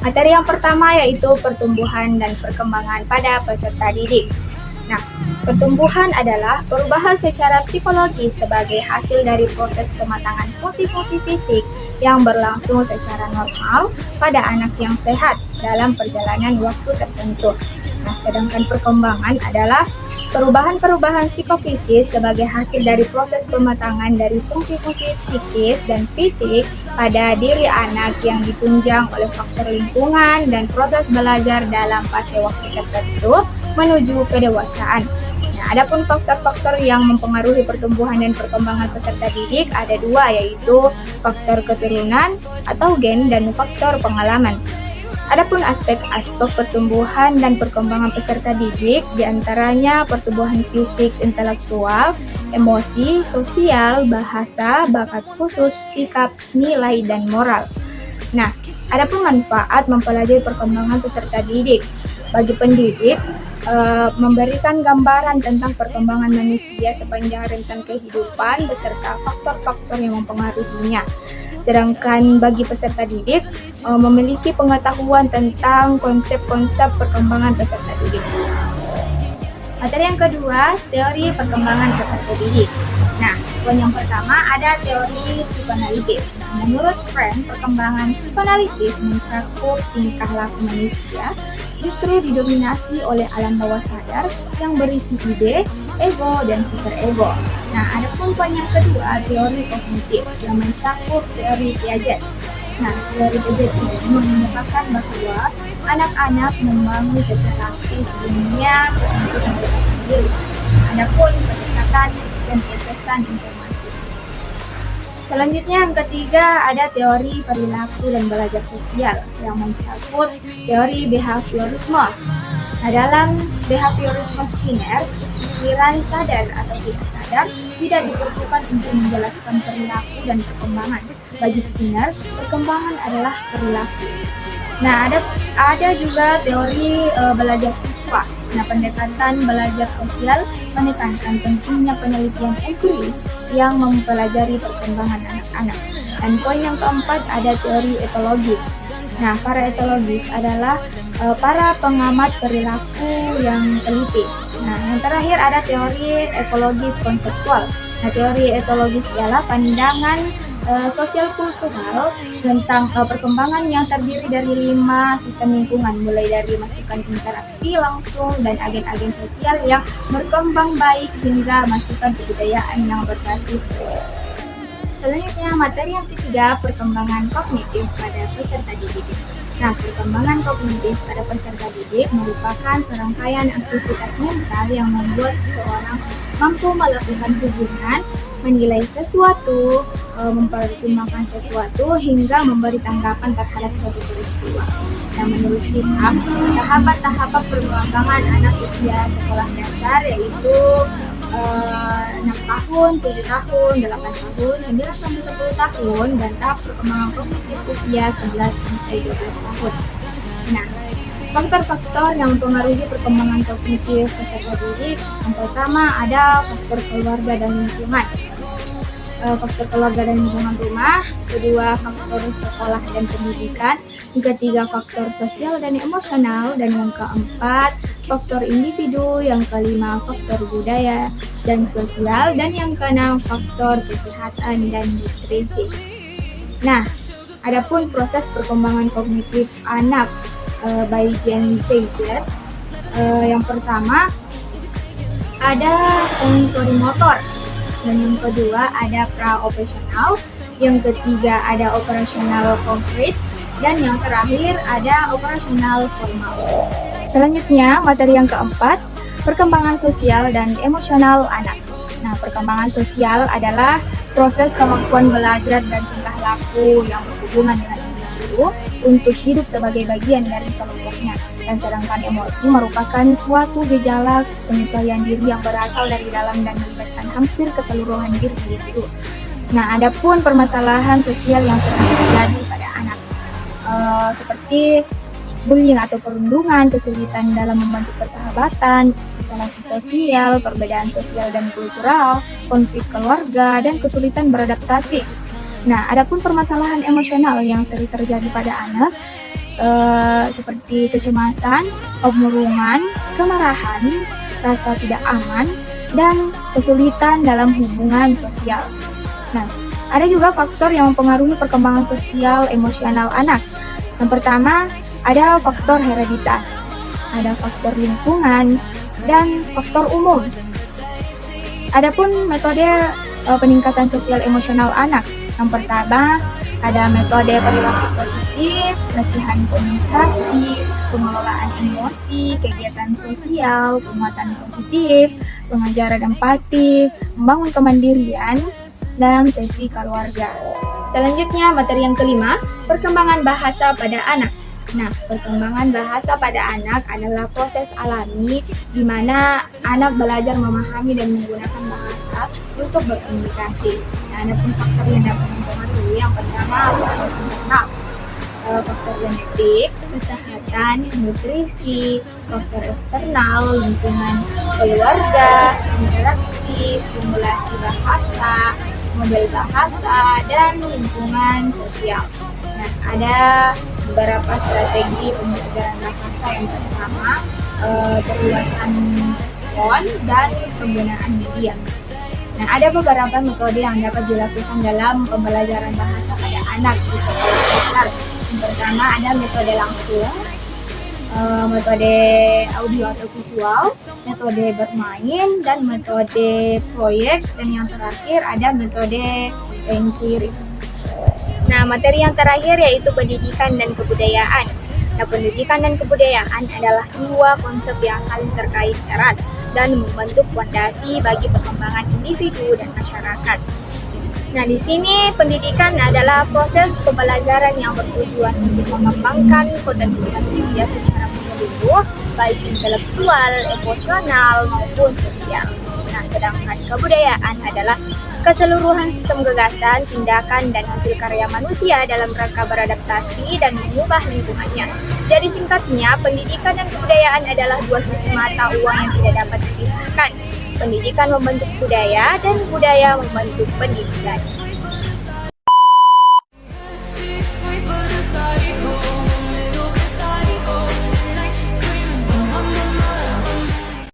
Materi yang pertama yaitu pertumbuhan dan perkembangan pada peserta didik. Nah, pertumbuhan adalah perubahan secara psikologis sebagai hasil dari proses pematangan fungsi-fungsi fisik yang berlangsung secara normal pada anak yang sehat dalam perjalanan waktu tertentu. Nah, sedangkan perkembangan adalah perubahan-perubahan psikofisik sebagai hasil dari proses pematangan dari fungsi-fungsi psikis dan fisik pada diri anak yang ditunjang oleh faktor lingkungan dan proses belajar dalam fase waktu tertentu menuju kedewasaan. Nah, adapun faktor-faktor yang mempengaruhi pertumbuhan dan perkembangan peserta didik ada dua, yaitu faktor keturunan atau gen dan faktor pengalaman. Adapun aspek-aspek pertumbuhan dan perkembangan peserta didik diantaranya pertumbuhan fisik, intelektual, emosi, sosial, bahasa, bakat khusus, sikap, nilai, dan moral. Nah, adapun manfaat mempelajari perkembangan peserta didik. Bagi pendidik, memberikan gambaran tentang perkembangan manusia sepanjang rentang kehidupan beserta faktor-faktor yang mempengaruhinya. Sedangkan bagi peserta didik, memiliki pengetahuan tentang konsep-konsep perkembangan peserta didik. Materi yang kedua, teori perkembangan peserta didik. Nah, poin yang pertama ada teori psikoanalitis. Menurut Friend, perkembangan psikoanalitis mencakup tingkah laku manusia justru didominasi oleh alam bawah sadar yang berisi ide, ego, dan superego. Nah, adapun poin yang kedua, teori kognitif yang mencakup teori Piaget. Nah, teori Piaget ini mengemukakan bahwa anak-anak membangun secara aktif dunia untuk mereka sendiri. Adapun pendekatan dan prosesan informasi. Selanjutnya yang ketiga ada teori perilaku dan belajar sosial yang mencakup teori behaviorisme. Nah, dalam behaviorisme Skinner, pikiran sadar atau tidak sadar tidak diperlukan untuk menjelaskan perilaku dan perkembangan. Bagi Skinner, perkembangan adalah perilaku. Nah, ada juga teori belajar siswa. Nah, pendekatan belajar sosial menekankan pentingnya penelitian empiris yang mempelajari perkembangan anak-anak. Dan poin yang keempat ada teori etologis. Nah, para etologis adalah para pengamat perilaku yang teliti. Nah, yang terakhir ada teori ekologis konseptual. Nah, teori etologis ialah pandangan sosial kultural tentang perkembangan yang terdiri dari 5 sistem lingkungan, mulai dari masukan interaksi langsung dan agen-agen sosial yang berkembang baik hingga masukan kebudayaan yang berbasis riset. Selanjutnya, materi yang ketiga, perkembangan kognitif pada peserta didik. Nah, perkembangan kognitif pada peserta didik merupakan serangkaian aktivitas mental yang membuat seseorang mampu melakukan hubungan, menilai sesuatu, mempertimbangkan sesuatu, hingga memberi tanggapan terhadap suatu peristiwa. Nah, menurut Sikap, tahapan-tahapan perkembangan anak usia sekolah dasar yaitu 6 tahun, 7 tahun, 8 tahun, 9 sampai 10 tahun, dan tahap perkembangan kognitif usia 11 sampai 12 tahun. Nah, faktor-faktor yang mempengaruhi perkembangan kognitif peserta didik, yang pertama ada faktor keluarga dan lingkungan. Faktor keluarga dan lingkungan rumah, kedua faktor sekolah dan pendidikan, yang ketiga faktor sosial dan emosional, dan yang keempat faktor individu, yang kelima faktor budaya dan sosial, dan yang keenam faktor kesehatan dan nutrisi. Nah, adapun proses perkembangan kognitif anak by Jane Piaget, yang pertama ada sensori motor, dan yang kedua ada pra-operasional, yang ketiga ada operasional konkret, dan yang terakhir ada operasional formal. Selanjutnya, materi yang keempat, perkembangan sosial dan emosional anak. Nah, perkembangan sosial adalah proses kemampuan belajar dan tingkah laku yang berhubungan dengan individu untuk hidup sebagai bagian dari kelompoknya. Dan sedangkan emosi merupakan suatu gejala penyesuaian diri yang berasal dari dalam dan melibatkan hampir keseluruhan diri individu. Nah, adapun permasalahan sosial yang sering terjadi pada anak seperti bullying atau perundungan, kesulitan dalam membantu persahabatan, isolasi sosial, perbedaan sosial dan kultural, konflik keluarga, dan kesulitan beradaptasi. Nah, adapun permasalahan emosional yang sering terjadi pada anak seperti kecemasan, kemurungan, kemarahan, rasa tidak aman, dan kesulitan dalam hubungan sosial. Nah, ada juga faktor yang mempengaruhi perkembangan sosial emosional anak. Yang pertama, ada faktor hereditas, ada faktor lingkungan, dan faktor umum. Adapun metode peningkatan sosial emosional anak. Yang pertama, ada metode perilaku positif, latihan komunikasi, pengelolaan emosi, kegiatan sosial, penguatan positif, pengajaran empati, membangun kemandirian dalam sesi keluarga. Selanjutnya, materi yang kelima, perkembangan bahasa pada anak. Nah, perkembangan bahasa pada anak adalah proses alami di mana anak belajar memahami dan menggunakan bahasa untuk berkomunikasi. Nah, ada pun faktor yang dapat mempengaruhi. Yang pertama, faktor internal, faktor genetik, kesehatan, nutrisi, faktor eksternal, lingkungan keluarga, interaksi, stimulasi bahasa, model bahasa, dan lingkungan sosial. Nah, ada beberapa strategi pembelajaran bahasa. Yang pertama, perluasan respon dan penggunaan media. Nah, ada beberapa metode yang dapat dilakukan dalam pembelajaran bahasa pada anak di sekolah dasar. Yang pertama, ada metode langsung, metode audio atau visual, metode bermain, dan metode proyek, dan yang terakhir ada metode inquiry. Nah, materi yang terakhir yaitu pendidikan dan kebudayaan. Nah, pendidikan dan kebudayaan adalah dua konsep yang saling terkait erat dan membentuk fondasi bagi perkembangan individu dan masyarakat. Nah, di sini pendidikan adalah proses pembelajaran yang bertujuan untuk mengembangkan potensi manusia secara menyeluruh, baik intelektual, emosional, maupun sosial. Nah, sedangkan kebudayaan adalah keseluruhan sistem gagasan, tindakan, dan hasil karya manusia dalam rangka beradaptasi dan mengubah lingkungannya. Jadi singkatnya, pendidikan dan kebudayaan adalah dua sisi mata uang yang tidak dapat dipisahkan. Pendidikan membentuk budaya dan budaya membentuk pendidikan.